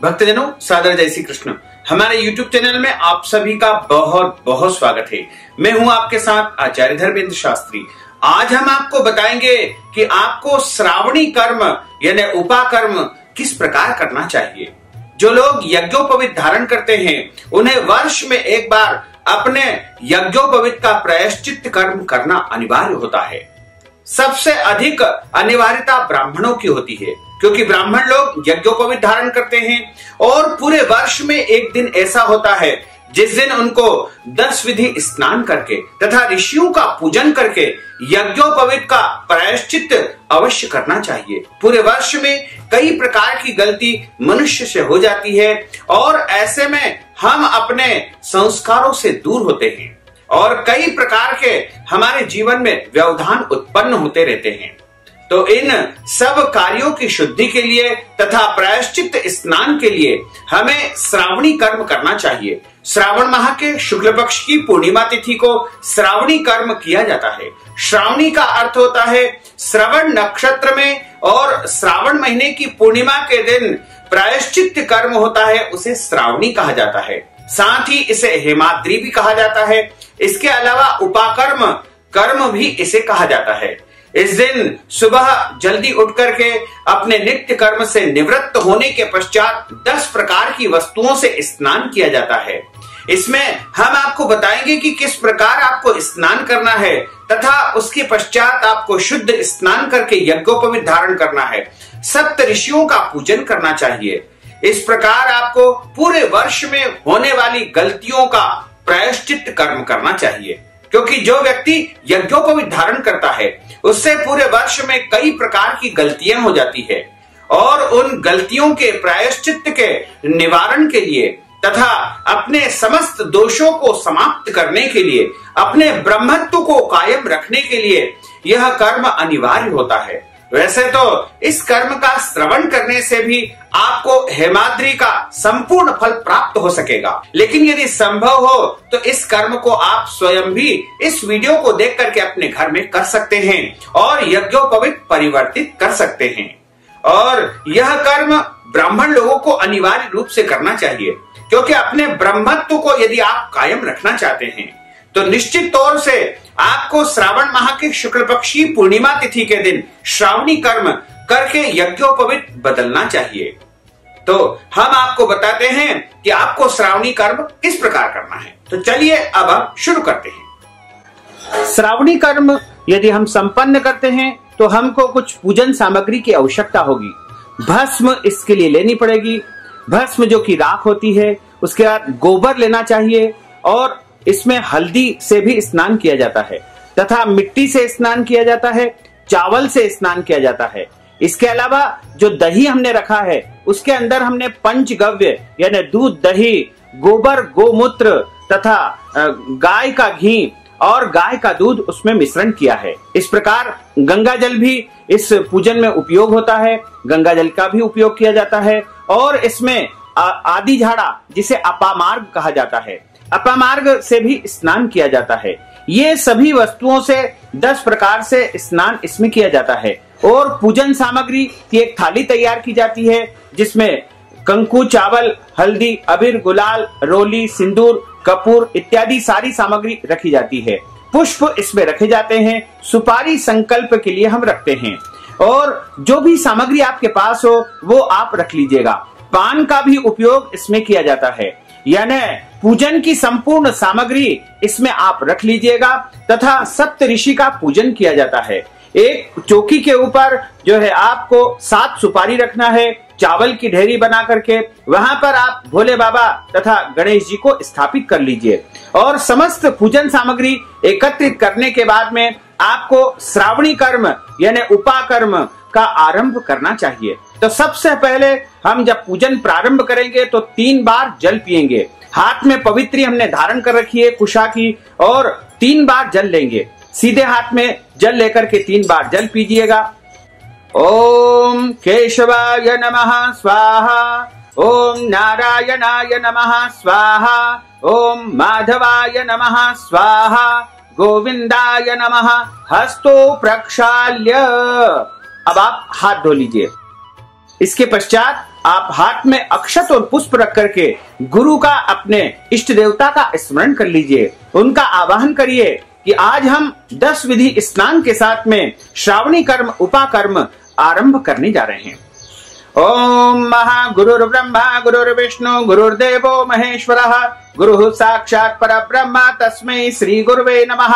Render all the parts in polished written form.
भक्तजनों, सादर जय श्री कृष्ण। हमारे YouTube चैनल में आप सभी का बहुत बहुत स्वागत है। मैं हूं आपके साथ आचार्य धर्मेंद्र शास्त्री। आज हम आपको बताएंगे कि आपको श्रावणी कर्म यानी उपाकर्म किस प्रकार करना चाहिए। जो लोग यज्ञोपवीत धारण करते हैं उन्हें वर्ष में एक बार अपने यज्ञोपवीत का प्रायश्चित कर्म करना अनिवार्य होता है। सबसे अधिक अनिवार्यता ब्राह्मणों की होती है, क्योंकि ब्राह्मण लोग यज्ञोपवीत धारण करते हैं और पूरे वर्ष में एक दिन ऐसा होता है जिस दिन उनको 10 विधि स्नान करके तथा ऋषियों का पूजन करके यज्ञोपवीत का प्रायश्चित अवश्य करना चाहिए। पूरे वर्ष में कई प्रकार की गलती मनुष्य से हो जाती है और ऐसे में हम अपने संस्कारों से दूर होते हैं और कई प्रकार के हमारे जीवन में व्यवधान उत्पन्न होते रहते हैं। तो इन सब कार्यों की शुद्धि के लिए तथा प्रायश्चित स्नान के लिए हमें श्रावणी कर्म करना चाहिए। श्रावण माह के शुक्ल पक्ष की पूर्णिमा तिथि को श्रावणी कर्म किया जाता है। श्रावणी का अर्थ होता है श्रवण नक्षत्र में, और श्रावण महीने की पूर्णिमा के दिन प्रायश्चित कर्म होता है, उसे श्रावणी कहा जाता है। साथ ही इसे हेमाद्री भी कहा जाता है। इसके अलावा उपाकर्म कर्म भी इसे कहा जाता है। इस दिन सुबह जल्दी उठ करके अपने नित्य कर्म से निवृत्त होने के पश्चात 10 प्रकार की वस्तुओं से स्नान किया जाता है। इसमें हम आपको बताएंगे कि किस प्रकार आपको स्नान करना है तथा उसके पश्चात आपको शुद्ध स्नान करके यज्ञोपवीत धारण करना है। सप्त ऋषियों का पूजन करना चाहिए। इस प्रकार आपको पूरे वर्ष में होने वाली गलतियों का प्रायश्चित कर्म करना चाहिए, क्योंकि जो व्यक्ति यज्ञोपवीत धारण करता है उससे पूरे वर्ष में कई प्रकार की गलतियां हो जाती है और उन गलतियों के प्रायश्चित के निवारण के लिए तथा अपने समस्त दोषों को समाप्त करने के लिए, अपने ब्रह्मत्व को कायम रखने के लिए यह कर्म अनिवार्य होता है। वैसे तो इस कर्म का श्रवण करने से भी आपको हेमाद्री का संपूर्ण फल प्राप्त हो सकेगा, लेकिन यदि संभव हो तो इस कर्म को आप स्वयं भी इस वीडियो को देख करके अपने घर में कर सकते हैं और यज्ञोपवीत परिवर्तित कर सकते हैं। और यह कर्म ब्राह्मण लोगों को अनिवार्य रूप से करना चाहिए, क्योंकि अपने ब्रह्मत्व को यदि आप कायम रखना चाहते हैं तो निश्चित तौर से आपको श्रावण माह के शुक्ल पक्ष की पूर्णिमा तिथि के दिन श्रावणी कर्म करके यज्ञोपवीत बदलना चाहिए। तो हम आपको बताते हैं कि आपको श्रावणी कर्म किस प्रकार करना है। तो चलिए अब हम शुरू करते हैं। श्रावणी कर्म यदि हम संपन्न करते हैं तो हमको कुछ पूजन सामग्री की आवश्यकता होगी। भस्म इसके लिए लेनी पड़ेगी। भस्म जो कि राख होती है, उसके बाद गोबर लेना चाहिए और इसमें हल्दी से भी स्नान किया जाता है तथा मिट्टी से स्नान किया जाता है, चावल से स्नान किया जाता है। इसके अलावा जो दही हमने रखा है उसके अंदर हमने पंचगव्य यानी दूध, दही, गोबर, गोमूत्र तथा गाय का घी और गाय का दूध उसमें मिश्रण किया है। इस प्रकार गंगा जल भी इस पूजन में उपयोग होता है। गंगा जल का भी उपयोग किया जाता है और इसमें आदि झाड़ा जिसे अपामार्ग कहा जाता है, अपामार्ग से भी स्नान किया जाता है। ये सभी वस्तुओं से 10 प्रकार से स्नान इसमें किया जाता है और पूजन सामग्री की एक थाली तैयार की जाती है जिसमें कंकु, चावल, हल्दी, अबीर, गुलाल, रोली, सिंदूर, कपूर इत्यादि सारी सामग्री रखी जाती है। पुष्प इसमें रखे जाते हैं। सुपारी संकल्प के लिए हम रखते हैं और जो भी सामग्री आपके पास हो वो आप रख लीजिएगा। पान का भी उपयोग इसमें किया जाता है, यानी पूजन की संपूर्ण सामग्री इसमें आप रख लीजिएगा तथा सप्त ऋषि का पूजन किया जाता है। एक चौकी के ऊपर जो है आपको 7 सुपारी रखना है, चावल की ढेरी बना करके वहां पर आप भोले बाबा तथा गणेश जी को स्थापित कर लीजिए और समस्त पूजन सामग्री एकत्रित करने के बाद में आपको श्रावणी कर्म यानी उपाकर्म का आरंभ करना चाहिए। तो सबसे पहले हम जब पूजन प्रारंभ करेंगे तो 3 बार जल पिएंगे। हाथ में पवित्री हमने धारण कर रखी है कुशा की और 3 बार जल लेंगे। सीधे हाथ में जल लेकर के 3 बार जल पीजिएगा। ओम केशवाय नमः स्वाहा, ओम नारायणाय नमः स्वाहा, ओम माधवाय नमः स्वाहा, गोविंदाय नमः। हस्तो प्रक्षाल्य। अब आप हाथ धो लीजिए। इसके पश्चात आप हाथ में अक्षत और पुष्प रख करके गुरु का, अपने इष्ट देवता का स्मरण कर लीजिए, उनका आवाहन करिए कि आज हम 10 विधि स्नान के साथ में श्रावणी कर्म उपाकर्म आरंभ करने जा रहे हैं। ओम महागुरुर् ब्रह्मा गुरुर्विष्णु गुरुर्देवो महेश्वरः गुरुः साक्षात् परब्रह्म तस्मै श्री गुरुवे नमः।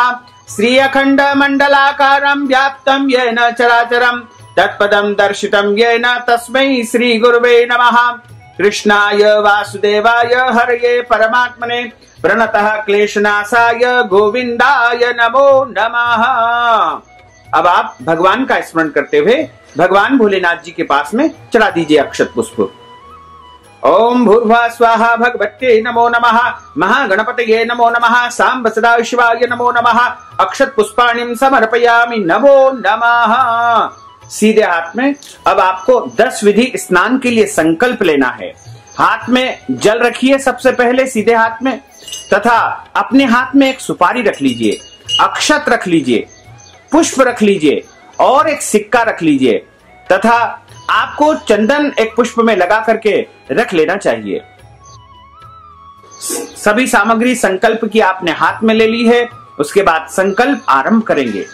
श्री अखंड मंडलाकारं व्याप्तं येन चराचरं तत्पदं दर्शितं येन तस्मै श्री गुरुवे नमः। कृष्णाय वासुदेवाय हरये परमात्मने प्रणतः क्लेशनाशाय गोविंदाय नमो नमः। अब आप भगवान का स्मरण करते हुए भगवान भोलेनाथ जी के पास में चढ़ा दीजिए अक्षत पुष्प। ओम भूर्भुवः स्वाहा भगवते नमो नमः, महागणपतये नमो नमः, सांब सदाशिवाय नमो नमः, अक्षत पुष्पाणिं समर्पयामि नमो नमः। सीधे हाथ में अब आपको 10 विधि स्नान के लिए संकल्प लेना है। हाथ में जल रखिए सबसे पहले सीधे हाथ में, तथा अपने हाथ में एक सुपारी रख लीजिए, अक्षत रख लीजिए, पुष्प रख लीजिए और एक सिक्का रख लीजिए, तथा आपको चंदन एक पुष्प में लगा करके रख लेना चाहिए। सभी सामग्री संकल्प की आपने हाथ में ले ली है। उसके बाद संकल्प आरंभ करेंगे।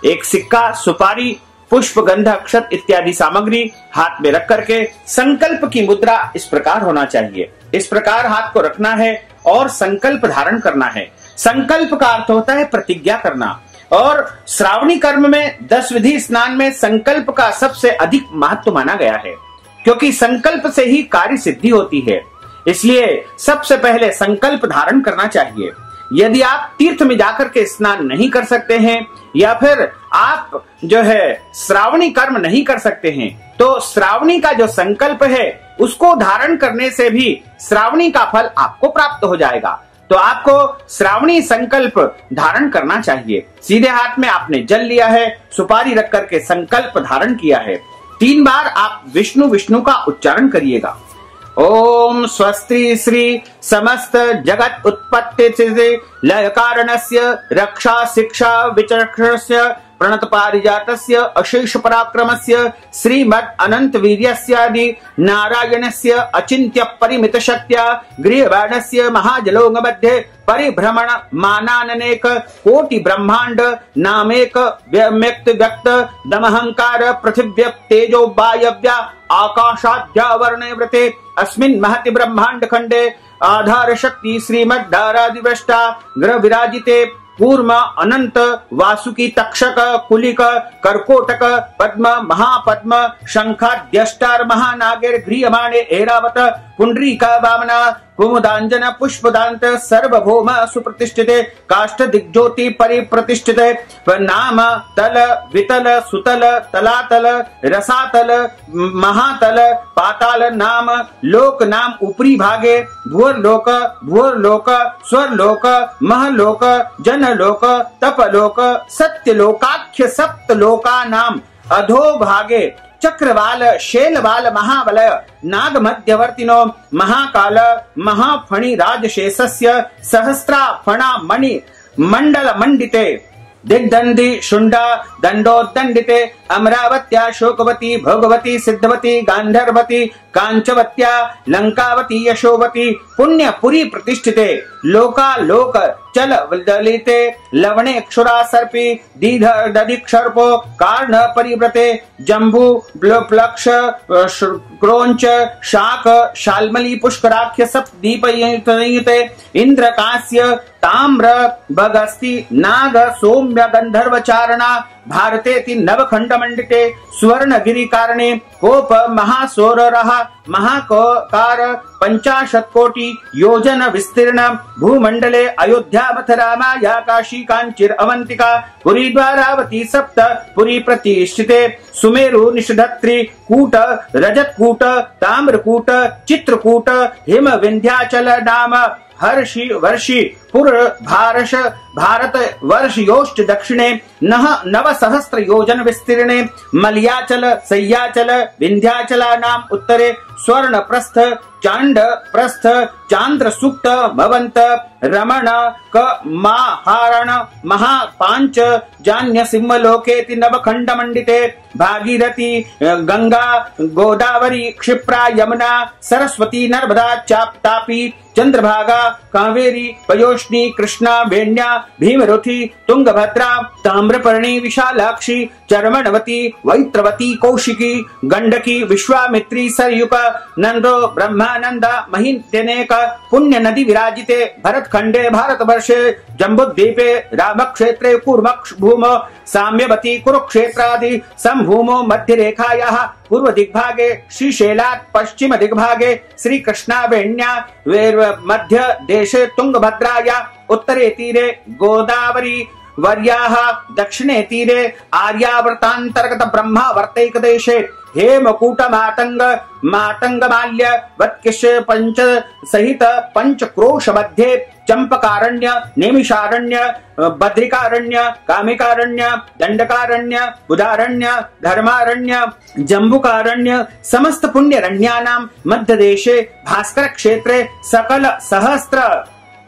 एक सिक्का, सुपारी, पुष्प, गंध, अक्षत इत्यादि सामग्री हाथ में रख करके संकल्प की मुद्रा इस प्रकार होना चाहिए। इस प्रकार हाथ को रखना है और संकल्प धारण करना है। संकल्प का अर्थ होता है प्रतिज्ञा करना, और श्रावणी कर्म में 10 विधि स्नान में संकल्प का सबसे अधिक महत्व माना गया है, क्योंकि संकल्प से ही कार्य सिद्धि होती है। इसलिए सबसे पहले संकल्प धारण करना चाहिए। यदि आप तीर्थ में जाकर के स्नान नहीं कर सकते हैं या फिर आप जो है श्रावणी कर्म नहीं कर सकते हैं, तो श्रावणी का जो संकल्प है उसको धारण करने से भी श्रावणी का फल आपको प्राप्त हो जाएगा। तो आपको श्रावणी संकल्प धारण करना चाहिए। सीधे हाथ में आपने जल लिया है, सुपारी रख करके संकल्प धारण किया है। 3 बार आप विष्णु विष्णु का उच्चारण करिएगा। ओम स्वस्ति श्री समस्त जगत उत्पत्ति लय कारणस्य रक्षा शिक्षा विचक्षणस्य प्रणत पारिजातस्य अशेष पराक्रमस्य श्रीमद अनंत वीर्यस्यादि नारायणस्य अचिन्त्य परिमित शक्त्या गृहबाणस्य महाजलोंग मध्ये परिभ्रमण मानानेक कोटि ब्रह्मांड नामेक व्यक्त व्यक्त दमहंकार पृथिव्य तेजो वायव्या आकाशाद्यावरणे व्रते अस्मिन् महति ब्रह्मांड खंडे आधार शक्ति श्रीमद्धारादिवृष्टा ग्रह विराजिते कूर्म अनंत वासुकी तक्षक कुलिक कर्कोटक पद्म महापद्म शंखाद्यष्टार महानागेर गृह्यमाणे ऐरावत पुंडरीका वामना कुमुदांजन पुष्पदांत सर्वभौम सुप्रतिष्ठिते काष्ठ दिग्ज्योति परिप्रतिष्ठिते नाम तल वितल सुतल तलातल रसातल महातल पाताल नाम लोक नाम ऊपरी भागे भुवरलोक भुवरलोक स्वर्लोक महलोक जनलोक तपलोक सत्यलोकाख्य सप्तलोका नाम अधोभागे चक्रवाल शैलवाल महाबलय नाग मध्यवर्तिनो महाकाल महाफणि राजशेषस्य सहस्रा फणा मणि मंडल मंडिते दिग्दंडी शुंडा दंडोदंडिते अमरावत्या शोकवती भोगवती सिद्धवती गांधर्वती कांचवत्या लंकावती यशोवती पुण्यपुरी प्रतिष्ठिते लोका लोक चल दलिते लवणे क्षुरा सर्पी दीध दधिक्षर्पो कारण परिव्रते जम्बू प्लक्ष क्रोंच शाक शाल्मली पुष्कराख्य सप्तदीपयुते इंद्रकास्य ताम्र भगस्ति नाग सौम्य गंधर्व चारणा भारतेति नवखंड मंडिते स्वर्ण गिरि कारणे कोप महासौररः महाकार 50 कोटि योजन विस्तीर्ण भूमंडले अयोध्या मथुरा माया काशी कांचीर अवंतिका पुरी द्वारावती सप्त पुरी प्रतिष्ठिते सुमेरु निषधत्री कूट रजत कूट ताम्रकूट चित्रकूट हिम विंध्याचल नाम हर्षि वर्षि पुर भारश भारत वर्ष योष्ट दक्षिणे नवसहस्र योजन विस्तीर्णे मलयाचल सह्याचल विंध्याचलानाम् उत्तरे स्वर्ण प्रस्थ चांड प्रस्थ चांद्र सुक्त भवंत रमण क महारण महापांच जान्य सिंहलोकेति नवखंड मंडिते भागीरथी गंगा गोदावरी क्षिप्रा यमुना सरस्वती नर्मदा तापी चंद्रभागा कावेरी पयोष्णी कृष्णा वेण्या भीमरुथी तुंगभद्रा ताम्रपर्णी विशालाक्षी चर्मणवती वैत्रवती कौशिकी गंडकी विश्वामित्री सरयुक नंदो ब्रह्मानंद महित्यनेक पुण्य नदी विराजिते भरतखंडे भारतवर्षे जम्बुद्वीपे रामक्षेत्रे कूर्मक्ष भूमो साम्यवती कुरुक्षेत्रादि संभूमो मध्य रेखायाः पूर्व दिग्भागे श्रीशैलात् पश्चिम दिग्भागे श्रीकृष्णा वेण्या मध्य देशे तुंगभद्राया उत्तरे तीरे गोदावरी वर्याः दक्षिणे तीरे आर्यावर्तांतर्गत ब्रह्मावर्तैक देशे हेमकूट मातंग माल्य वत्किश पंच सहित पंचक्रोश मध्ये चंपकारण्य नेमिषारण्य बद्रिकारण्य कामिकारण्य दंडकारण्य बुधारण्य धर्मारण्य जम्बुकारण्य समस्त पुण्यरण्यानां मध्य देशे भास्कर क्षेत्रे सकल सहस्त्र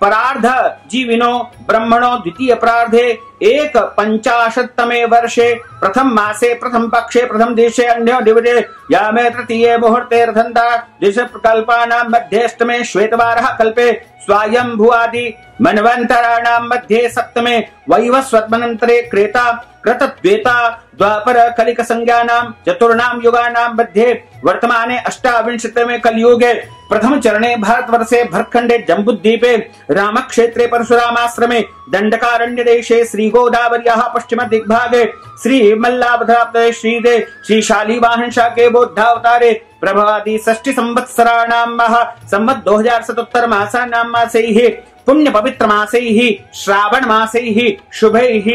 परार्ध जीविनो ब्रह्मणो द्वितीय परार्धे एक 50तमे वर्षे प्रथम मासे प्रथम पक्षे प्रथम देशे अन्य दिवसे यामे तृतीये मुहूर्ते रथन्ता दिश प्रकल्पानां मध्येष्टमे श्वेतवारः कल्पे स्वायंभुवादि मन्वन्तराणां मध्ये सप्तमे वैवस्वतमनन्तरे क्रेता कृतद्वेता द्वापर कलिक संज्ञानां चतुर्णां युगानां मध्ये वर्तमाने अष्टाविंशतमे कलियुगे प्रथम चरणे भारतवर्षे भरतखंडे जम्बुद्वीपे रामक्षेत्रे परशुरामाश्रमे दंडकारण्य देशे श्री गोदावर्याः पश्चिम दिग्भागे श्री मल्लावधाब्दे श्रीदे श्री शालीवाहन शाके बौद्धावतारे प्रभावादि षष्टि संवत्सराणां महा संवत् 2077 मासानां मासैः पुण्य पवित्र मासैः श्रावण मासैः शुभैः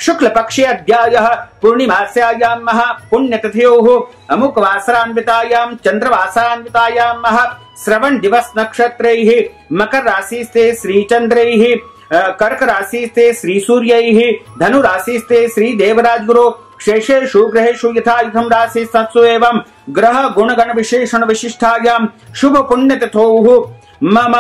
शुक्ल पक्षे अद्यायः पूर्णिमास्यायां महा पुण्यतिथ्योः अमुक वासरान्वितायां चंद्रवासरान्वितायां महा श्रवण दिवस नक्षत्रैः मकर राशिस्ते श्री चंद्रैः कर्क राशिस्ते श्री सूर्यैः धनु राशिस्ते श्री देवराज गुरु शेषेषु ग्रहेषु यथा युधम राशि सत्सु एवं ग्रह गुण गण विशेषण विशिष्टायां शुभ पुण्य तिथोः मम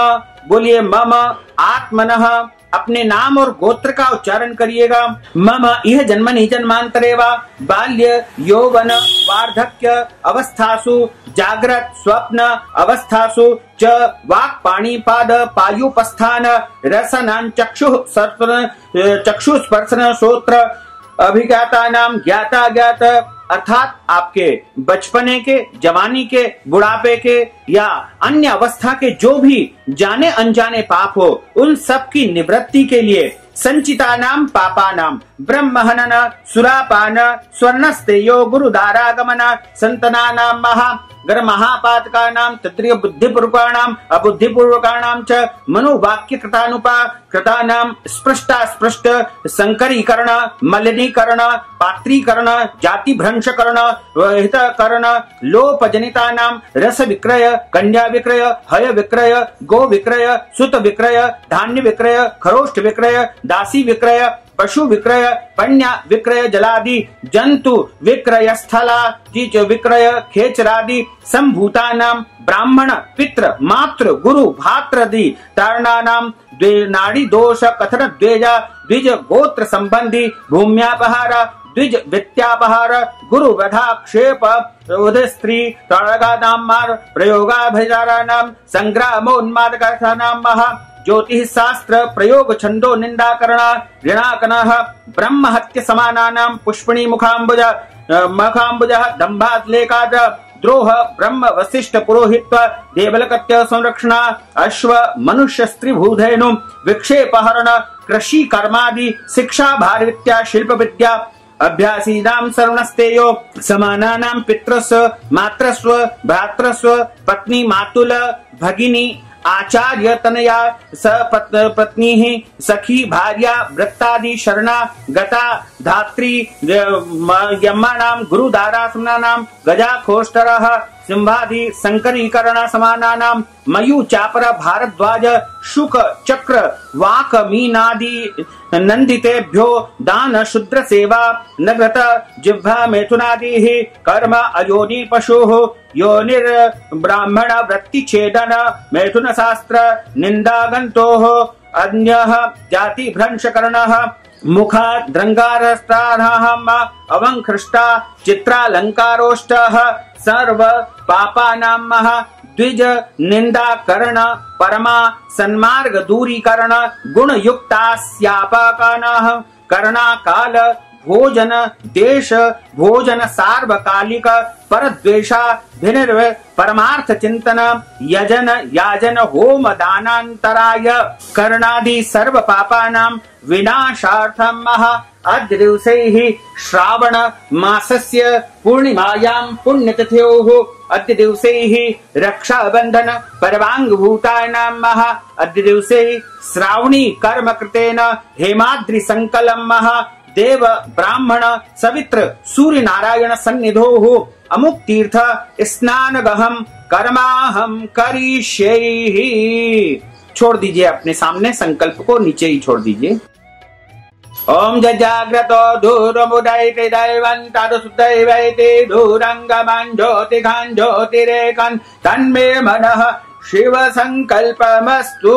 बोलिए मम आत्मनः अपने नाम और गोत्र का उच्चारण करिएगा। मम यह जन्मनि जन्मांतरे वा बाल्य यौवन वार्धक्य अवस्थासु जागृत स्वप्न अवस्थासु च वाक् पाणि पाद पायुपस्थान रसनां चक्षु स्पर्शन श्रोत्र अभिज्ञाता नाम ज्ञाता ज्ञात अर्थात आपके बचपने के जवानी के बुढ़ापे के या अन्य अवस्था के जो भी जाने अनजाने पाप हो उन सब की निवृत्ति के लिए संचिता नाम पापा नाम ब्रह्महनन सुरापान स्वर्णस्तेयो गुरुदारागमन संतना नाम महा गर महापातका नाम तत्रिय बुद्धिपूर्वकाणाम अबुद्धिपूर्वकाणाम च मनोवाक्य कृतानाम स्पृष्टा स्पृष्ट संकरीकरण मलिनीकरण पात्रीकरण जाति भ्रंशकरण हितकरण लोप जनितानाम रस विक्रय कन्या विक्रय हय विक्रय गो विक्रय सुत विक्रय धान्य विक्रय खरोष्ठ विक्रय दासी विक्रय पशु विक्रय पण्या विक्रय जलादि जंतु विक्रय स्थला चीच विक्रय खेचरादि संभूतानां ब्राह्मण पितृ मातृ गुरु भात्रदि तारणानां नाड़ी दोष कथन द्वेजा द्विज गोत्र संबंधी भूम्यापहार द्विज वित्यापहार गुरु वधाक्षेप स्त्री तड़गानां मार प्रयोगाभिचाराणां संग्रामोन्मादकार्थानां महा ज्योतिष शास्त्र प्रयोग छंदो निंदाकरण ऋणाकनः ब्रह्म हत्य समानानां पुष्पणी मुखाम्बुज दंभालेकाद द्रोह ब्रह्म वशिष्ठ पुरोहित्व देवलकत्य संरक्षण अश्व मनुष्य स्त्री भूधेनु विक्षेपहरण कृषि कर्मादि शिक्षा भार विद्या शिल्प विद्या अभ्यासीनां सर्वणस्तेयो समानानां पितृस्व मातृस्व भ्रातृस्व पत्नी मातुल भगिनी आचार्य तनया पत्नी सखी भार्या वृत्तादि शरणा गता धात्री यम्मानां गुरुदारासनानां गजाखोष्टरः सिंहादि संकरीकरण समानानां मयू चापर भारद्वाज शुक चक्र वाक मीनादि नंदितेभ्यो दान शूद्र सेवा नगत जिह्वा मैथुनादि कर्म अयोनि पशुः योनिर ब्राह्मण वृत्ति छेदन मैथुन शास्त्र निंदागंतोः अन्यः जाति भ्रंशकरणः मुखा द्रंगारस्त्राहम अवंकृष्टा चित्रालंकारोष्टः सर्व पापानामः द्विज निंदाकरण परमा सन्मार्ग दूरीकरण गुण युक्तास्यापकनः करणा काल भोजन देश भोजन सार्वकालिक परद्वेषा भिनिर्व परमार्थ चिंतन यजन याजन होम दानांतराय कर्णादि सर्व पापानां विनाशार्थम अद्य दिवसैः श्रावण मासस्य पूर्णिमायां पुण्यतिथ्योः अद्य दिवसैः रक्षाबंधन परवांगभूतानां अद्य दिवसे श्रावणी कर्म कृतेन हेमाद्रि संकलम देव ब्राह्मण सवित्र सूर्य नारायण सन्निधोः अमुक तीर्थ स्नान गहम कर्माहम करिष्ये। छोड़ दीजिए अपने सामने संकल्प को, नीचे ही छोड़ दीजिए। ओम जजाग्रतो दूरमुदयते दैवन्तादुसुदैवैते दूरंगमं ज्योतिघं ज्योतिरेकं तन्मे मनः शिव संकल्पमस्तु।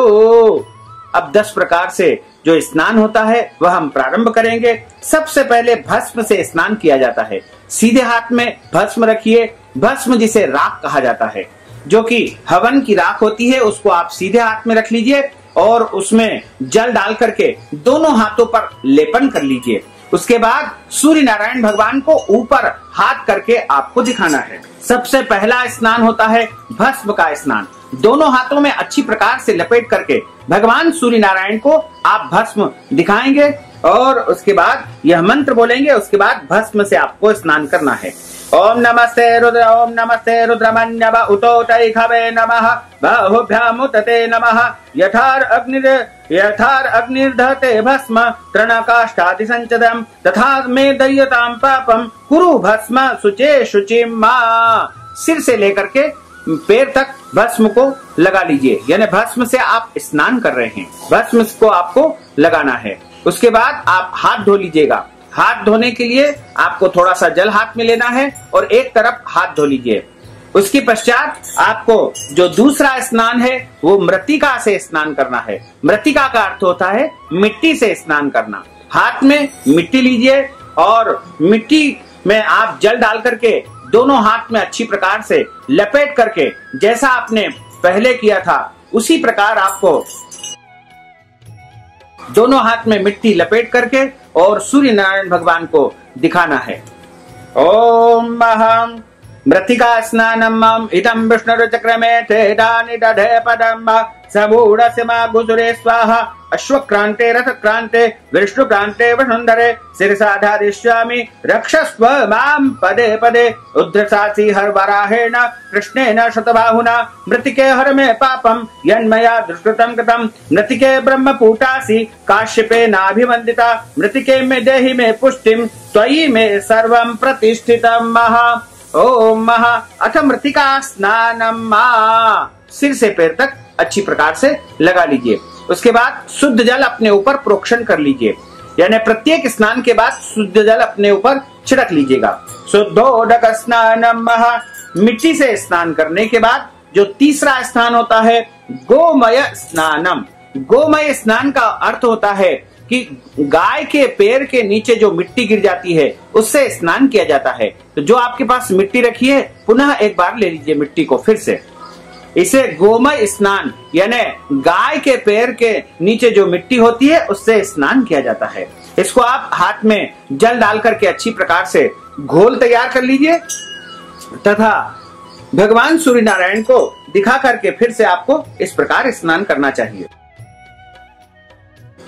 अब 10 प्रकार से जो स्नान होता है वह हम प्रारंभ करेंगे। सबसे पहले भस्म से स्नान किया जाता है। सीधे हाथ में भस्म रखिए। भस्म जिसे राख कहा जाता है, जो कि हवन की राख होती है, उसको आप सीधे हाथ में रख लीजिए और उसमें जल डाल करके दोनों हाथों पर लेपन कर लीजिए। उसके बाद सूर्य नारायण भगवान को ऊपर हाथ करके आपको दिखाना है। सबसे पहला स्नान होता है भस्म का स्नान। दोनों हाथों में अच्छी प्रकार से लपेट करके भगवान सूर्य नारायण को आप भस्म दिखाएंगे और उसके बाद यह मंत्र बोलेंगे। उसके बाद भस्म से आपको स्नान करना है। ओम नमस्ते रुद्रमन्यव उतोतैखवे नमः बाहुभ्यामुतते नमः यथार अग्निर्दहते भस्म तृणकाष्ठादि संचदम् तथा मे दय्यतां पापम कुरु भस्म शुचे शुचिम मां। सिर से लेकर के पैर तक भस्म को लगा लीजिए, यानी भस्म से आप स्नान कर रहे हैं। भस्म को आपको लगाना है। उसके बाद आप हाथ धो लीजिएगा। हाथ धोने के लिए आपको थोड़ा सा जल हाथ में लेना है और एक तरफ हाथ धो लीजिए। उसके पश्चात आपको जो दूसरा स्नान है वो मृतिका से स्नान करना है। मृतिका का अर्थ होता है मिट्टी से स्नान करना। हाथ में मिट्टी लीजिए और मिट्टी में आप जल डाल करके दोनों हाथ में अच्छी प्रकार से लपेट करके जैसा आपने पहले किया था उसी प्रकार आपको दोनों हाथ में मिट्टी लपेट करके और सूर्य नारायण भगवान को दिखाना है। ओम अहम मृतिका स्नानम इदं विष्णुचक्रमे तेदानि दधे पदम समूढ़स्य मा गुसुरे स्वाहा अश्वक्रांते रथक्रांते विष्णुक्रांते वसुंधरे शिरसाधारिष्यामि रक्षस्व मां पदे पदे उद्रसासी हर वराहेण कृष्णेन शतबाहुना मृतिके हर मे पापम यन्मया दुष्कृतं कृतं मृतिके ब्रह्मपूटासि काश्यपे नाभिवंदिता मृतिके मे देहि मे पुष्टिं त्वयि मे सर्वं प्रतिष्ठितं महा। ओम महा अथ मृतिका स्नानम। सिर से पैर तक अच्छी प्रकार से लगा लीजिए। उसके बाद शुद्ध जल अपने ऊपर प्रोक्षण कर लीजिए, यानी प्रत्येक स्नान के बाद शुद्ध जल अपने ऊपर छिड़क लीजिएगा। शुद्धोदक स्नानम महा। मिट्टी से स्नान करने के बाद जो तीसरा स्नान होता है गोमय स्नानम। गोमय स्नान का अर्थ होता है कि गाय के पैर के नीचे जो मिट्टी गिर जाती है उससे स्नान किया जाता है। तो जो आपके पास मिट्टी रखी है पुनः एक बार ले लीजिए मिट्टी को फिर से। इसे गोमय स्नान यानी गाय के पैर के नीचे जो मिट्टी होती है उससे स्नान किया जाता है। इसको आप हाथ में जल डाल करके अच्छी प्रकार से घोल तैयार कर लीजिए तथा भगवान सूर्य नारायण को दिखा करके फिर से आपको इस प्रकार स्नान करना चाहिए।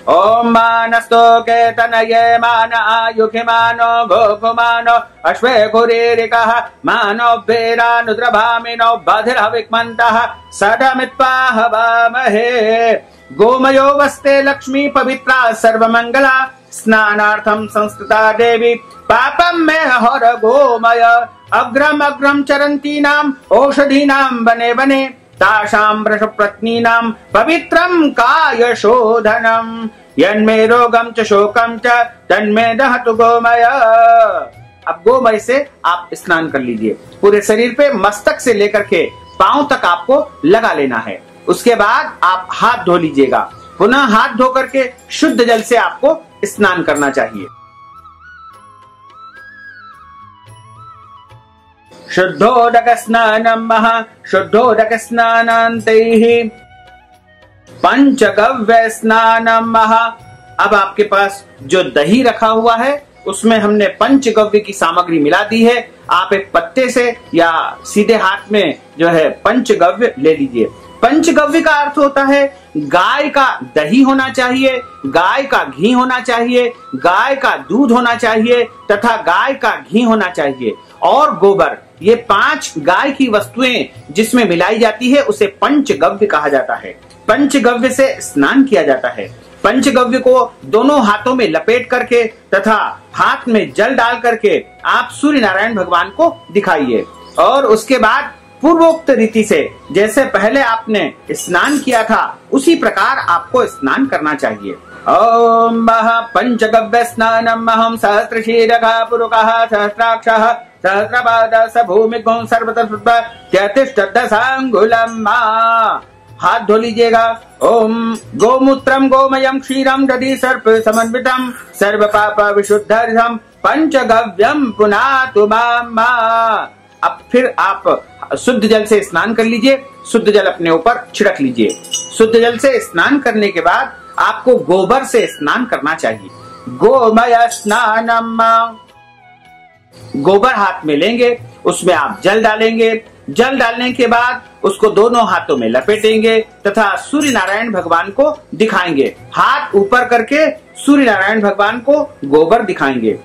ओम मानस्तो के तनये मान आयुखि मानो गोकुमानो अश्वे कुरीरिकः मानो वीरानुद्रभामिनो बधिरहविक्मन्तः सदमित्वा हवामहे। गोमयो वस्ते लक्ष्मी पवित्रा सर्वमंगला स्नानार्थम संस्कृता देवी पापम में हर गोमय। अग्रम अग्रम चरन्तीनाम औषधीनाम बने बने तासाम वृषप्रत्नीनाम पवित्रम काय शोधनम यन्मे रोगम च शोकम च तन्मे दहतु गोमय। अब गोमय से आप स्नान कर लीजिए। पूरे शरीर पे मस्तक से लेकर के पांव तक आपको लगा लेना है। उसके बाद आप हाथ धो लीजिएगा। पुनः हाथ धो करके शुद्ध जल से आपको स्नान करना चाहिए। शुद्धोदक स्नानम महा शुद्धोदक स्नानान्तैः पंचगव्य स्नानम महा। अब आपके पास जो दही रखा हुआ है उसमें हमने पंचगव्य की सामग्री मिला दी है। आप एक पत्ते से या सीधे हाथ में जो है पंचगव्य ले लीजिए। पंचगव्य का अर्थ होता है गाय का दही होना चाहिए, गाय का घी होना चाहिए, गाय का दूध होना चाहिए तथा गाय का घी होना चाहिए और गोबर। ये 5 गाय की वस्तुएं जिसमें मिलाई जाती है उसे पंचगव्य कहा जाता है। पंचगव्य से स्नान किया जाता है। पंचगव्य को दोनों हाथों में लपेट करके तथा हाथ में जल डाल करके आप सूर्य नारायण भगवान को दिखाइए और उसके बाद पूर्वोक्त रीति से जैसे पहले आपने स्नान किया था उसी प्रकार आपको स्नान करना चाहिए। ओम महा पंचगव्य स्नानम महम सहस्रशीरः पुरुषः सहस्राक्षः सहस्रपादः स भूमिगुं सर्वतः त्यतिष्ठदशांगुलम्। हाथ धो लीजिएगा। ओम गोमूत्रम गोमयम क्षीरम दधि सर्प समन्वितम सर्व पाप विशुद्धम पंचगव्यम पुनातु माम। अब फिर आप शुद्ध जल से स्नान कर लीजिए। शुद्ध जल अपने ऊपर छिड़क लीजिए। शुद्ध जल से स्नान करने के बाद आपको गोबर से स्नान करना चाहिए। गोमय स्नानम। गोबर हाथ में लेंगे, उसमें आप जल डालेंगे। जल डालने के बाद उसको दोनों हाथों में लपेटेंगे तथा सूर्य नारायण भगवान को दिखाएंगे। हाथ ऊपर करके सूर्य नारायण भगवान को गोबर दिखाएंगे।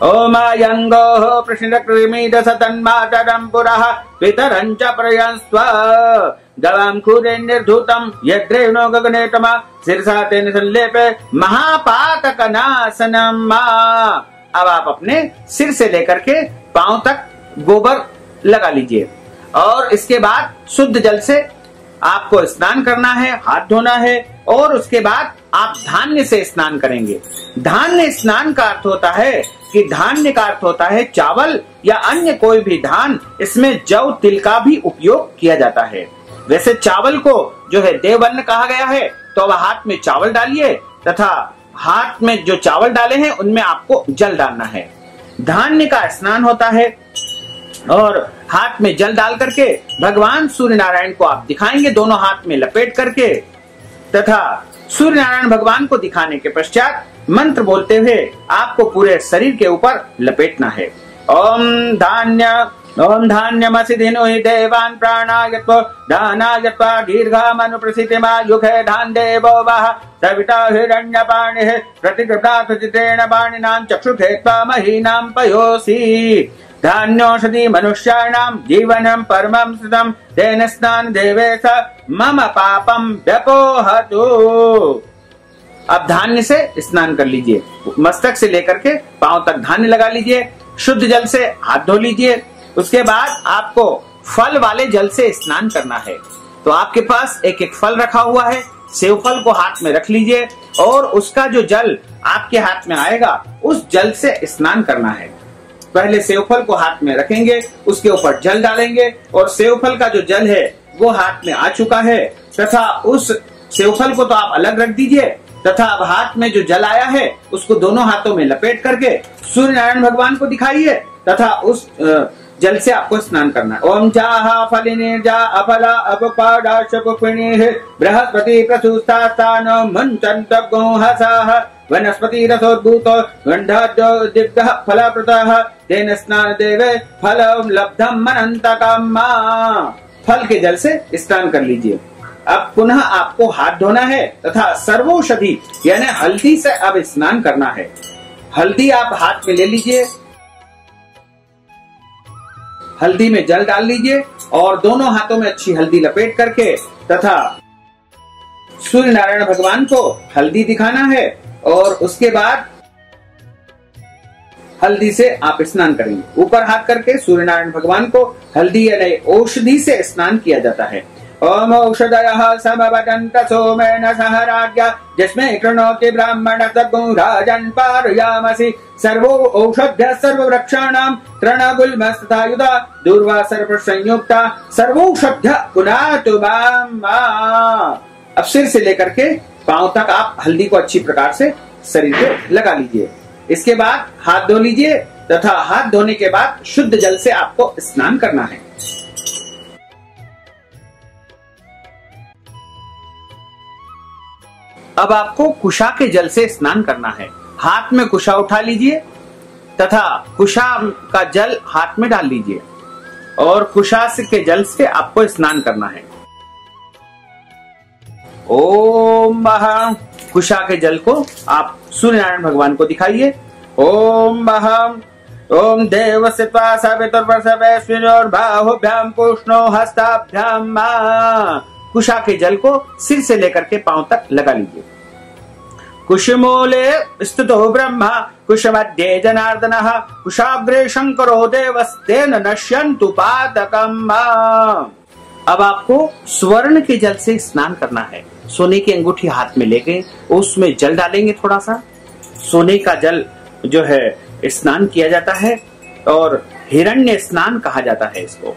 ओमायंगो प्रश्नकृमिदस तन्मातरं पुरः पितरं च प्रयंस्व दवां खुरे निर्धूतं यद्रेणो गगने तमा शिरसा तेन संलेपे महापातकनाशनम्। अब आप अपने सिर से लेकर के पांव तक गोबर लगा लीजिए और इसके बाद शुद्ध जल से आपको स्नान करना है, हाथ धोना है और उसके बाद आप धान्य से स्नान करेंगे। धान्य स्नान का अर्थ होता है कि धान्य का अर्थ होता है चावल या अन्य कोई भी धान। इसमें जौ तिल का भी उपयोग किया जाता है। वैसे चावल को जो है देवअन्न कहा गया है, तो अब हाथ में चावल डालिए तथा हाथ में जो चावल डाले हैं उनमें आपको जल डालना है। धान्य का स्नान होता है और हाथ में जल डाल करके भगवान सूर्य नारायण को आप दिखाएंगे दोनों हाथ में लपेट करके तथा सूर्य नारायण भगवान को दिखाने के पश्चात मंत्र बोलते हुए आपको पूरे शरीर के ऊपर लपेटना है। ओम धान्यमसि धिनुहि देवान् प्राणायत्व दानायत्वा दीर्घामनुप्रसिद्धिमायुखे धान देवो वः सविता हिरण्यपाणिः प्रतिगृह्णात् चित्रेण पाणिनां चक्षुषे त्वा महीनां पयोसि धान्योषधि मनुष्याणां जीवनं परमं श्रुतं तेन स्नान देवेश मम पापं व्यपोहतु। अब धान्य से स्नान कर लीजिए। मस्तक से लेकर के पांव तक धान्य लगा लीजिए। शुद्ध जल से हाथ धो लीजिए। उसके बाद आपको फल वाले जल से स्नान करना है। तो आपके पास एक एक फल रखा हुआ है। सेव फल को हाथ में रख लीजिए और उसका जो जल आपके हाथ में आएगा उस जल से स्नान करना है। पहले सेवफल को हाथ में रखेंगे, उसके ऊपर जल डालेंगे और सेवफल का जो जल है वो हाथ में आ चुका है तथा उस सेवफल को तो आप अलग रख दीजिए तथा अब हाथ में जो जल आया है उसको दोनों हाथों में लपेट करके सूर्य नारायण भगवान को दिखाइए तथा उस जल से आपको स्नान करना है। ओम चाहा फलिनीर्जा अफला अपपादाशपुपिणीः बृहस्पति प्रसूस्तास्तान मुञ्चन्त गोहसाः वनस्पति रसोद्भूतो गन्धोद्दिग्धः फलप्रदः तेन स्नान देवे फलं लब्धम् अनन्तकम्। फल के जल से स्नान कर लीजिए अब पुनः आपको हाथ धोना है तथा सर्वौषधि यानी हल्दी से अब स्नान करना है। हल्दी आप हाथ में ले लीजिए, हल्दी में जल डाल लीजिए और दोनों हाथों में अच्छी हल्दी लपेट करके तथा सूर्य नारायण भगवान को हल्दी दिखाना है और उसके बाद हल्दी से आप स्नान करेंगे। ऊपर हाथ करके सूर्य नारायण भगवान को हल्दी यानी औषधि से स्नान किया जाता है। ओम औषधयः समवदन्त सोमेन सह राज्ञा यस्मै कृणोति ब्राह्मणः सद्गुं राजन् पारयामसि सर्वो औषध्यः सर्ववृक्षाणां तृणगुल्मस्तथायुधा दूर्वा सर्वसंयुक्ता सर्वौषध्यः पुनातु माम्। अब सिर से लेकर के पांव तक आप हल्दी को अच्छी प्रकार से शरीर पे लगा लीजिए। इसके बाद हाथ धो लीजिए तथा हाथ धोने के बाद शुद्ध जल से आपको स्नान करना है। अब आपको कुशा के जल से स्नान करना है। हाथ में कुशा उठा लीजिए तथा कुशा का जल हाथ में डाल लीजिए और कुशा के जल से आपको स्नान करना है। ओम महा कुशा के जल को आप सूर्य नारायण भगवान को दिखाइए। ओम महा ओम देव सित्वा सवितुर्वसवेश्विनोर्बाहुभ्याम पुष्णो हस्ताभ्याम मा। कुशा के जल को सिर से लेकर के पांव तक लगा लीजिए। कुशमूले स्थितो ब्रह्मा कुशमध्ये जनार्दनः कुशाग्रे शंकरो देवस्तेन नश्यन्तु पातकम्। अब आपको स्वर्ण के जल से स्नान करना है। सोने की अंगूठी हाथ में लेके उसमें जल डालेंगे थोड़ा सा। सोने का जल जो है स्नान किया जाता है और हिरण्य स्नान कहा जाता है इसको।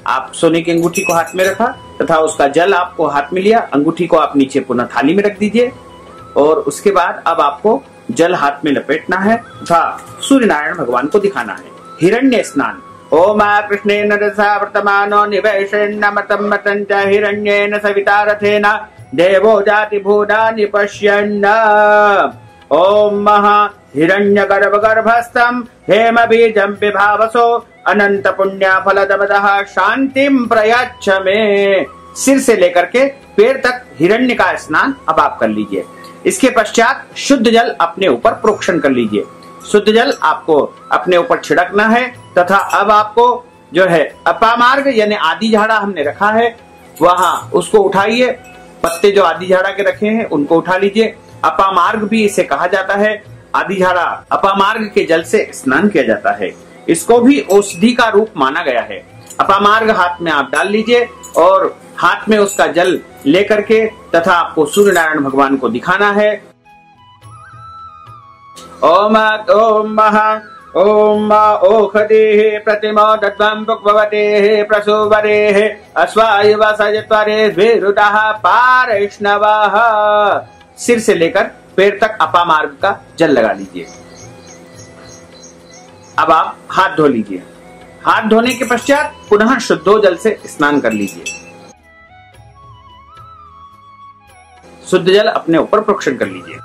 आप सोने की अंगूठी को हाथ में रखा तथा उसका जल आपको हाथ में लिया, अंगूठी को आप नीचे पुनः थाली में रख दीजिए और उसके बाद अब आपको जल हाथ में लपेटना है तथा सूर्य नारायण भगवान को दिखाना है। हिरण्य स्नान। ओम कृष्णेन रसा वर्तमानो निवेशेन्नमतं मतं च हिरण्येन सविता रथेन देवो जाति भूतानि पश्यन्। ओम महा हिरण्यगर्भगर्भस्थं हेम बीजं विभावसो अनंत पुण्य फलदमदः शांतिम प्रयच्छ मे। सिर से लेकर के पैर तक हिरण्य का स्नान अब आप कर लीजिए। इसके पश्चात शुद्ध जल अपने ऊपर प्रोक्षण कर लीजिए। शुद्ध जल आपको अपने ऊपर छिड़कना है तथा अब आपको जो है अपामार्ग यानी आदि झाड़ा हमने रखा है वहां उसको उठाइए। पत्ते जो आदि झाड़ा के रखे हैं उनको उठा लीजिए। अपामार्ग भी इसे कहा जाता है। आदि झाड़ा अपामार्ग के जल से स्नान किया जाता है। इसको भी औषधि का रूप माना गया है। अपामार्ग हाथ में आप डाल लीजिए और हाथ में उसका जल लेकर के तथा आपको सूर्य नारायण भगवान को दिखाना है। ओम ओम महा ओम ओखदेः प्रतिमोदध्वं भुक्भवतेः प्रसूवरेः अस्वायुव सजत्वरे द्विरुतः पारैष्णवः। सिर से लेकर पैर तक अपामार्ग का जल लगा लीजिए। अब आप हाथ धो लीजिए। हाथ धोने के पश्चात पुनः शुद्धो जल से स्नान कर लीजिए। शुद्ध जल अपने ऊपर प्रोक्षण कर लीजिए।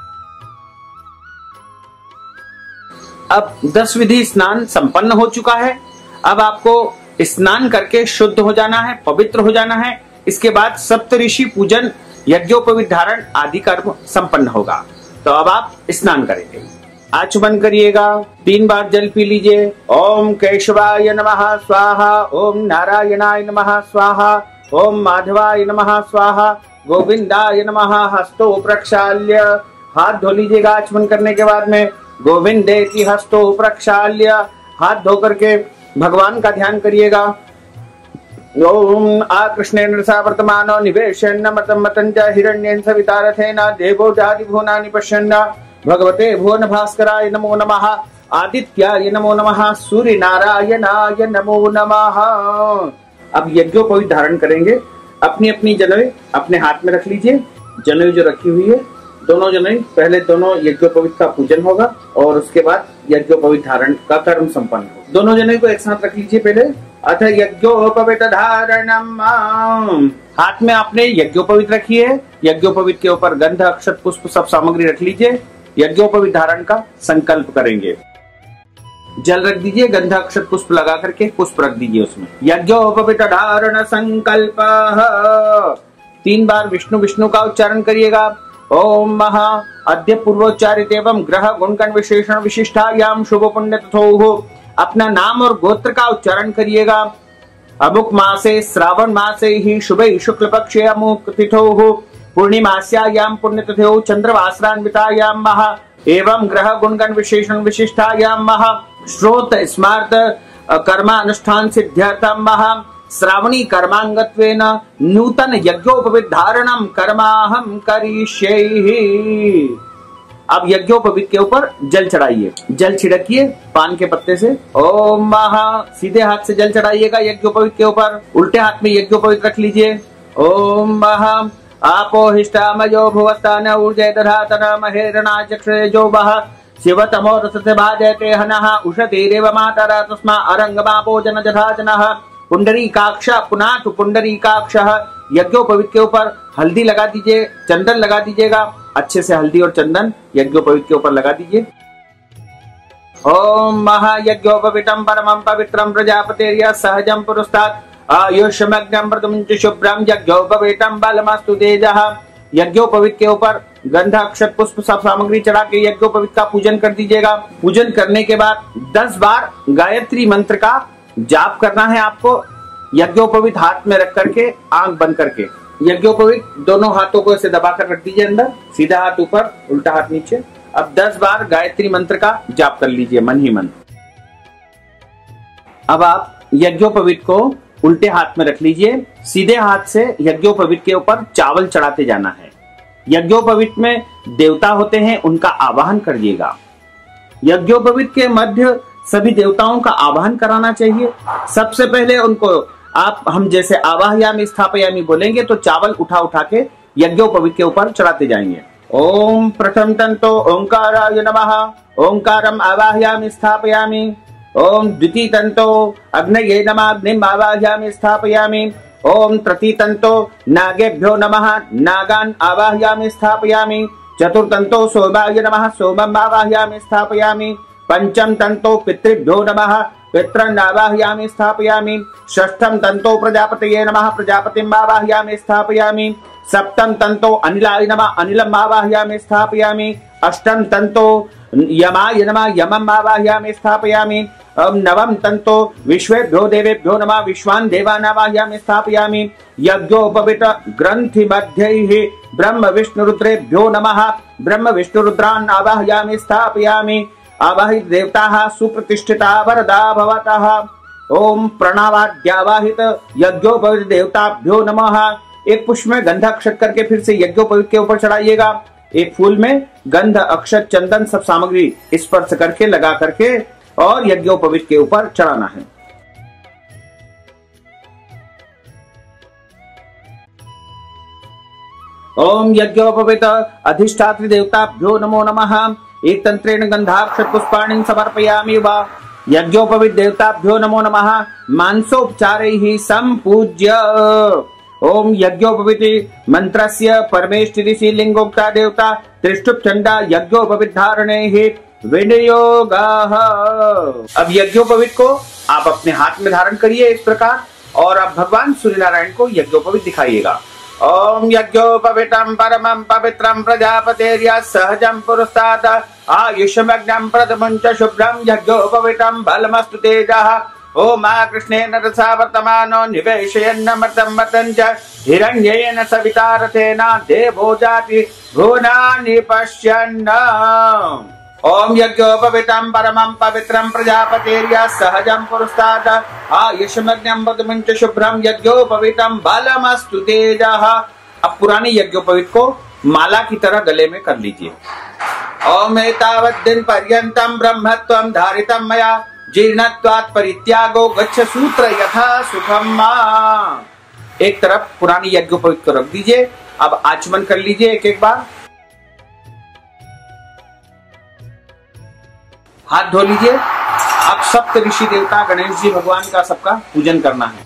अब 10 विधि स्नान संपन्न हो चुका है। अब आपको स्नान करके शुद्ध हो जाना है, पवित्र हो जाना है। इसके बाद सप्तऋषि पूजन, यज्ञोपवीत धारण आदि कर्म संपन्न होगा। तो अब आप स्नान करेंगे। आचमन करिएगा। 3 बार जल पी लीजिए। ओम केशवाय नमः स्वाहा, ओम नारायणाय नमः स्वाहा, ओम माधवाय नमः स्वाहा, गोविंदाय नमः। हस्तो प्रक्षाल्य हाथ धो लीजिएगा। आचमन करने के बाद में गोविंदेति हस्तो प्रक्षाल्य हाथ धो करके भगवान का ध्यान करिएगा। ओम कृष्णेन रसा वर्तमानो निवेशेन्नमतं मतं च हिरण्येन सविता रथेन देवो जाति भुवनानि पश्यन्। भगवते भुवन भास्कराय नमो नमः, आदित्याय नमो नमः, सूर्य नारायणाय नमो नमः। अब यज्ञोपवीत धारण करेंगे। अपनी अपनी जनेऊ अपने हाथ में रख लीजिए। जनेऊ जो रखी हुई है दोनों जनेऊ, पहले दोनों यज्ञोपवीत का पूजन होगा और उसके बाद यज्ञोपवीत धारण का कर्म संपन्न होगा। दोनों जनेऊ को एक साथ रख लीजिए पहले। अथ यज्ञोपवीत धारणम। हाथ में आपने यज्ञोपवीत रखी है। यज्ञोपवीत के ऊपर गंध अक्षत पुष्प सब सामग्री रख लीजिए। यज्ञोपवीत धारण का संकल्प करेंगे। जल रख दीजिए, गंध अक्षत पुष्प लगा करके पुष्प रख दीजिए उसमें। यज्ञोपवीत धारण संकल्प। 3 बार विष्णु विष्णु का उच्चारण करिएगा। ओम महा अद्य पूर्वोच्चारित एवं ग्रह गुणगण विशेषण विशिष्टायाम शुभ पुण्य तथो। अपना नाम और गोत्र का उच्चारण करिएगा। अमुक मासे श्रावण मासे ही शुभे शुक्ल पक्षे अमुक तिथो पूर्णिमास्यायाम पुण्यतिथौ चंद्रवासरान्वितायाम महा एवं ग्रह गुणगण विशेषण विशिष्टायाम महा श्रोत स्मार्त कर्मानुष्ठान सिद्ध्यर्थम महा श्रावणी कर्मांगत्वेन नूतन यज्ञोपवीत धारणम कर्माहम करिष्ये। अब यज्ञोपवीत के ऊपर जल चढ़ाइए, जल छिड़किए पान के पत्ते से। ओम महा सीधे हाथ से जल चढ़ाइएगा यज्ञोपवीत के ऊपर, उल्टे हाथ में यज्ञोपवीत रख लीजिए। ओम महा आपो हिष्टामयो भुवस्तान ऊर्जे दधातन महेरणाचक्षो वह शिवतमो रसते भाजते हनः उषतीरेव मातरा तस्मा अरंगमापो जन जधाजनः पुंडरीकाक्ष पुनातु पुंडरीकाक्षः। यज्ञोपवीत के ऊपर हल्दी लगा दीजिए, चंदन लगा दीजिएगा। अच्छे से हल्दी और चंदन यज्ञोपवीत के ऊपर लगा दीजिए। ओम महायज्ञोपवीतम परमं पवित्रं प्रजापतेर्य सहजं पुरस्तात् आयुष्मग्नं प्रतुंच शुभ्रं यज्ञोपवीतम बलमस्तु तेजः। यज्ञोपवीत के ऊपर गंध अक्षत पुष्प सब सामग्री चढ़ा के यज्ञोपवीत का पूजन कर दीजिएगा। पूजन करने के बाद 10 बार गायत्री मंत्र का जाप करना है आपको। यज्ञोपवीत हाथ में रख करके आंख बंद करके यज्ञोपवीत दोनों हाथों को ऐसे दबाकर रख दीजिए अंदर, सीधा हाथ ऊपर उल्टा हाथ नीचे। अब 10 बार गायत्री मंत्र का जाप कर लीजिए मन ही मन। अब आप यज्ञोपवीत को उल्टे हाथ में रख लीजिए, सीधे हाथ से यज्ञोपवीत के ऊपर चावल चढ़ाते जाना है। यज्ञोपवीत में देवता होते हैं, उनका आवाहन करिएगा। यज्ञोपवीत के मध्य सभी देवताओं का आवाहन कराना चाहिए। सबसे पहले उनको आप हम जैसे आवाहयामि स्थापयामि बोलेंगे तो चावल उठा उठा के यज्ञोपवीत के ऊपर चढ़ाते जाएंगे। ओम प्रथम तंतो ओंकाराय नमः ओंकारम आवाहयामि स्थापयामि। ओम द्वितीय तंतो अग्नये नमः अग्निम आवाहयामि स्थापयामि। ओम तृतीय तंतो नागेभ्यो नमः नागान आवाहयामि स्थापयामि। चतुर्थंतो सोमाय नमः सोमम आवाहयामि स्थापयामि। पंचम तंतो पितृभ्यो नमः पितॄन् आवाहयामि स्थापयामि। षष्ठम तंतो प्रजापतये नमः प्रजापतिम् आवाहयामि स्थापयामि। सप्तम तंतो अनिलाय नमः अनिलम् आवाहयामि स्थापयामि। अष्टम तंतो यमाय नमः यमम् आवाहयामि स्थापयामि। नवम तंतो विश्वेभ्यो देवेभ्यो नमः विश्वान् देवान् आवाहयामि स्थापयामि। यज्ञोपवीत ग्रंथि मध्यैः ब्रह्म विष्णु रुद्रेभ्यो नमः ब्रह्म विष्णु रुद्रान् आवाहयामि स्थापयामि। आवाहित देवताः सुप्रतिष्ठिता वरदा भवतः। ओम प्रणवाद्यावाहित यज्ञोपवीत देवताभ्यो नमः। एक पुष्प में गंध अक्षत करके फिर से यज्ञोपवीत के ऊपर चढ़ाइएगा। एक फूल में गंध अक्षत चंदन सब सामग्री स्पर्श करके लगा करके और यज्ञोपवीत के ऊपर चढ़ाना है। ओम यज्ञोपवीत अधिष्ठात्री देवताभ्यो नमो नमः। एक तंत्रेण गंधाक्षत पुष्पाणि समर्पयामि वा। यज्ञोपवीत देवताभ्यो नमो नमः मांसोपचारैः संपूज्य। ओम यज्ञोपवीत मंत्रस्य परमेष्टि लिंगोक्ता देवता त्रिष्टुप चंडा यज्ञोपवीत धारणैः विनियोगः। अब यज्ञोपवीत को आप अपने हाथ में धारण करिए इस प्रकार और आप भगवान सूर्यनारायण को यज्ञोपवीत दिखाइएगा। ओम यज्ञोपवीतम परमं पवित्रं प्रजापतेर्य सहजं पुरस्तात् आयुष्मग्नं प्रथमञ्च शुभ्रं यज्ञोपवीतं बलमस्तु तेजः। ओम कृष्णेन रसा वर्तमानो निवेशयन्नमृतं मतं च हिरण्येन सविता रथेन देवो जाति भुवनानि पश्यन्। ओम यज्ञोपवीतं परमं पवित्रं प्रजापतेर्य सहजं पुरस्तात् आयुष्मग्नं प्रथमञ्च शुभ्रं यज्ञोपवीतं बलमस्तु तेजः। अब पुराने यज्ञोपवीत को माला की तरह गले में कर लीजिए। ओम एतावद्दिन पर्यन्तं ब्रह्मत्वं धारितं मया जीर्णत्वात् परित्यागो गच्छ सूत्र यथा सुखम मा। एक तरफ पुरानी यज्ञोपवीत को रख दीजिए। अब आचमन कर लीजिए एक एक बार। हाथ धो लीजिए। अब सप्त ऋषि देवता गणेश जी भगवान का सबका पूजन करना है।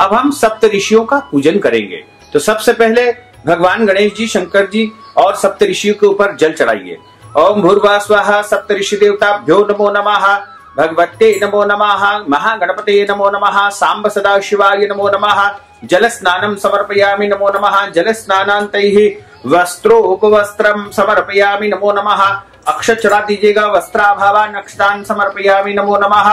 अब हम सप्त ऋषियों का पूजन करेंगे। तो सबसे पहले भगवान गणेश जी, शंकर जी और सप्त ऋषियों के ऊपर जल चढ़ाइए। ओम भूर्भुवः स्वः सप्त ऋषि देवताभ्यो नमो नमः। भगवते नमो नमः, महागणपते नमो नमः, सांब सदाशिवाय नमो नमः, जल स्नानं समर्पयामि नमो नमः, जल स्नानान्तैः वस्त्रोपवस्त्रं समर्पयामि नमो नमः, अक्षत चढ़ा दीजिएगा, वस्त्राभावान अक्षतान समर्पयामि नमो नमः,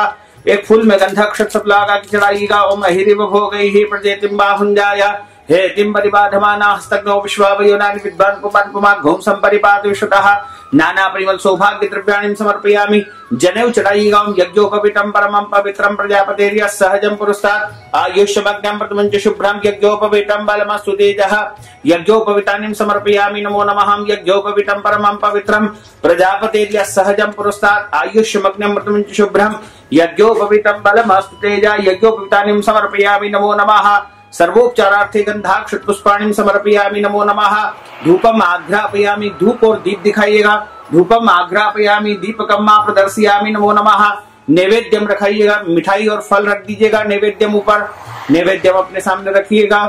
एक फूल में गंधा अक्षत सब लगा के चढ़ाइएगा। ओम अहिरिव भोगैः प्रजेतिं बाहुंजाय हे तिं परिबाधमाना हस्तग्नो विश्वावयोनानि विद्वान् पुमान् पुमान् घों संपरिपात विशुतः नाना परिमल सौभाग्य द्रव्याणि समर्पयामि। जनेऊ चढ़ाइएगा। ओम यज्ञोपवीतं परमं पवित्रं प्रजापतेर्यः सहजं पुरस्तात् आयुष्यमग्नं प्रथमं शुभ्रं यज्ञोपवीतं बलमस्तु तेजः यज्ञोपवीतानि समर्पयामि नमो नमः। यज्ञोपवीतं परमं पवित्रं प्रजापतेर्यः सहजं पुरस्तात् आयुष्यमग्नं प्रथमं शुभ्रं यज्ञोपवीतं बलमस्तु तेजः यज्ञोपवीतानि समर्पयामि नमो नमः। सर्वोपचारार्थे गंधाक्षत पुष्पाणि समर्पयामि नमो नमः। धूपम आघ्रापयामि, धूप और दीप दिखाइएगा। धूपम आघ्रापयामि दीपकम प्रदर्शयामि नमो नमः। नैवेद्यम रखाइएगा, मिठाई और फल रख दीजिएगा नैवेद्यम ऊपर। नैवेद्यम अपने सामने रखिएगा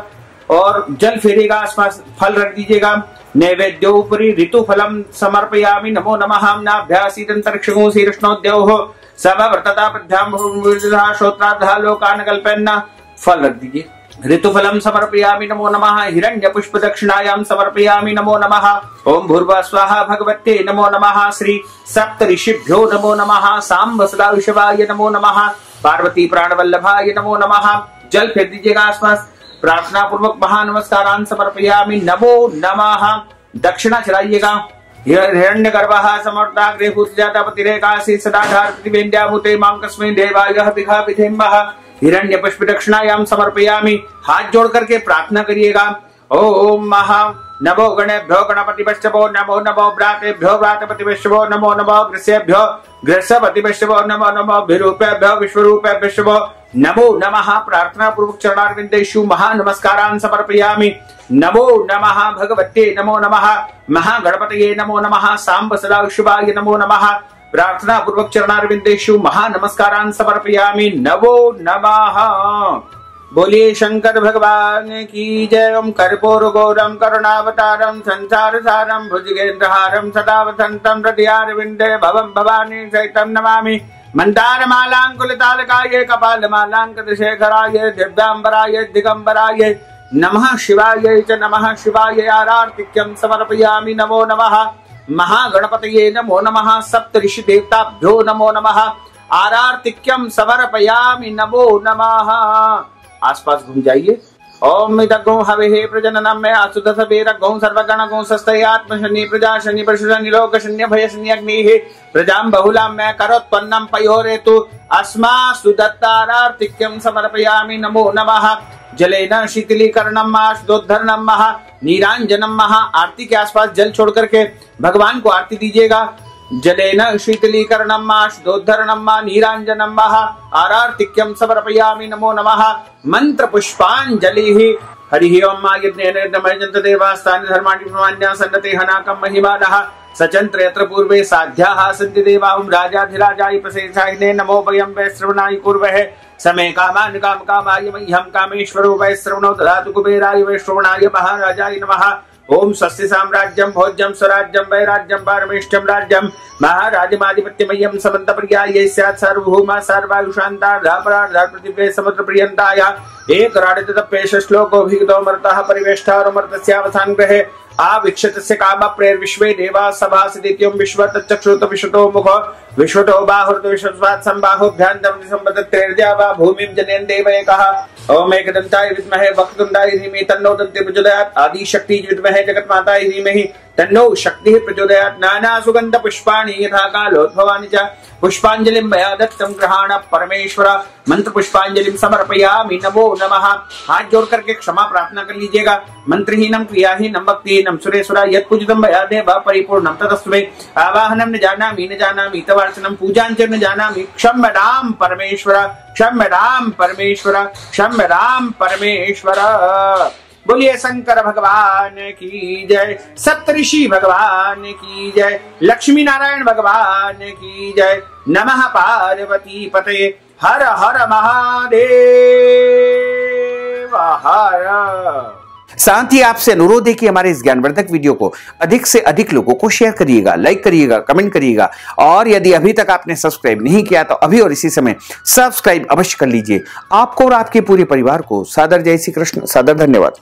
और जल फेरेगा, आसपास फल रख दीजिएगा। नैवेद्योपरि ऋतु फलम समर्पयामि नमो नमः। नाभ्यासीदंतरिक्षगो शीर्ष्णोद्योः समवर्तता पद्भ्यां श्रोत्राद्धा लोकान कल्पयन्। फल रख दीजिए। ऋतुफलम समर्पयामि नमो नमः। हिरण्य पुष्प दक्षिणायां समर्पयामि नमो नमः। ओम भूर्भुवः स्वाहा भगवते नमो नमः। श्री सप्त ऋषिभ्यो नमो नमः। सांब सदाशिवाय नमो नमः। पार्वती प्राणवल्लभाय नमो नमः। जल फेर दीजिएगा आसपास। प्रार्थना पूर्वक महानमस्कारान् समर्पयामि नमो नमः। दक्षिणा चढ़ाइएगा। हिरण्यगर्भः समर्ताग्रे भूतजातपतिरेकासी सदाधार प्रतिवेन्द्याभूते मां कस्मै देवाय दिखा विधेम्बः। हिरण्य पुष्प दक्षिणायां समर्पयामि। हाथ जोड़ करके प्रार्थना करिएगा। ओम महा नमो गणेभ्यो गणपतिभ्यो नमो नमो व्रातेभ्यो व्रातपतिभ्यो नमो नमो ग्रसेभ्यो ग्रसपतिभ्यो नमो नमो विरूपेभ्यो विश्वरूपेभ्यो नमो नमः। प्रार्थना पूर्वक चरणारविन्देषु महानमस्कारान् समर्पयामि। नमो नमः भगवते नमो नमः। महागणपतये नमो नमः। सांब सदाशिवाय नमो नमः। प्रार्थना पूर्वक चरणारविन्देषु महानमस्कारान् समर्पयामि। नमो नमः। बोलिए शंकर भगवान की जय। ओम कर्पूर गौरम करुणावतारम संसार सारम भुजगेन्द्रहारम सदा वसंतम हृदयारविन्दे भवं भवानी सहितं नमामि। मंदार मालांकुलितालकाय कपाल मालांकशेखराय दिव्यांबराय दिगंबराय नमः शिवाय च नमः शिवाय। आरार्तिक्यं समर्पयामि नमो नमः। महागणपतये नमो नमः। सप्त ऋषि देवताभ्यो नमो नमः। आरार्तिक्यं समर्पयामि नमो नमः। आसपास घूम जाइए। ओम मिदगो हविः प्रजननम में आसुदस वीरगो सर्वगण गो सस्तयात्म शनि प्रजा शनि परशुशनि लोक शन्य भय शनि अग्निः प्रजां बहुलां में करोत्पन्नं पयोरेतु अस्मासु दत्तारार्तिक्यं समर्पयामि नमो नमः। जलेन शीतलीकरणं माशुद्धरणं महा नीरांजनम महा। आरती के आसपास जल छोड़ करके भगवान को आरती दीजिएगा। जलेन शीतलीकरणं माशुद्धरणं मा नीरांजनम महा। आरार्तिक्यं समर्पयामि नमो नमः। मंत्र पुष्पांजलिः। हरि ओम यज्ञेन यज्ञमयजन्त देवास्तानि धर्माणि प्रमाण्या सन्नते हनाकं महिमानः सचंत्र यत्र पूर्वे साध्याः सन्ति देवा। ओम राजाधिराजाय प्रसेसाय नमो वयं वै श्रवणाय कुर्वहे समे कामान् काम कामाय मह्यं कामेश्वरो वै श्रवणो ददातु कुबेराय वै श्रवणाय महाराजाय नमः। ओम स्वस्ति साम्राज्यं भोज्यं स्वराज्यं वैराज्यं पारमेष्ठ्यं राज्यं महाराजमाधिपत्यमयं समन्तपर्यायै स्यात् सार्वभौमा सर्वायुषान्तार्धापरार्धा पृथिव्यै समुद्रपर्यन्ताय एकराडितपेश श्लोकोऽभिहितो मर्तः परिवेष्टारोमर्तस्यावसान् ग्रहे आविक्षतस्य काम प्रेर विश्वे देवा सभासदित्यं विश्वतच्चक्षुत विश्वतो मुखो विश्वतो बाहुर्त विश्वस्वात् संबाहुभ्यान्तं संबद्धत्रेर्या वा भूमिं जनयन् देवैकः। ओम एकदन्ताय विद्महे वक्रतुण्डाय धीमहि तन्नो दन्ति प्रचोदयात्। आदि शक्ति विद्महे जगन्माताय धीमहि तन्नो शक्तिः प्रचोदयात्। नाना सुगन्ध पुष्पाणि यथा कालोद्भवानि च पुष्पांजलिं मया दत्तं गृहाण परमेश्वर। मंत्र पुष्पांजलिं समर्पयामि नमो नमः। हाथ जोड़ करके क्षमा प्रार्थना कर लीजिएगा। मंत्रहीनम क्रियाहीनम भक्तिहीनम सुरेश्वरा यत् पूजितं मया देव परिपूर्णं तदस्तु मे। आवाहनं न जानामि तवार्चनं पूजां च न जानामि। क्षम्यतां परमेश्वर क्षम्यतां परमेश्वर क्षम्यतां परमेश्वर। बोलिए शंकर भगवान की जय। सप्तऋषि भगवान की जय। लक्ष्मी नारायण भगवान की जय। नमः पार्वती पते। हर हर महादेव हर। साथ ही आपसे अनुरोध है कि हमारे इस ज्ञानवर्धक वीडियो को अधिक से अधिक लोगों को शेयर करिएगा, लाइक करिएगा, कमेंट करिएगा और यदि अभी तक आपने सब्सक्राइब नहीं किया तो अभी और इसी समय सब्सक्राइब अवश्य कर लीजिए। आपको और आपके पूरे परिवार को सादर जय श्री कृष्ण, सादर धन्यवाद।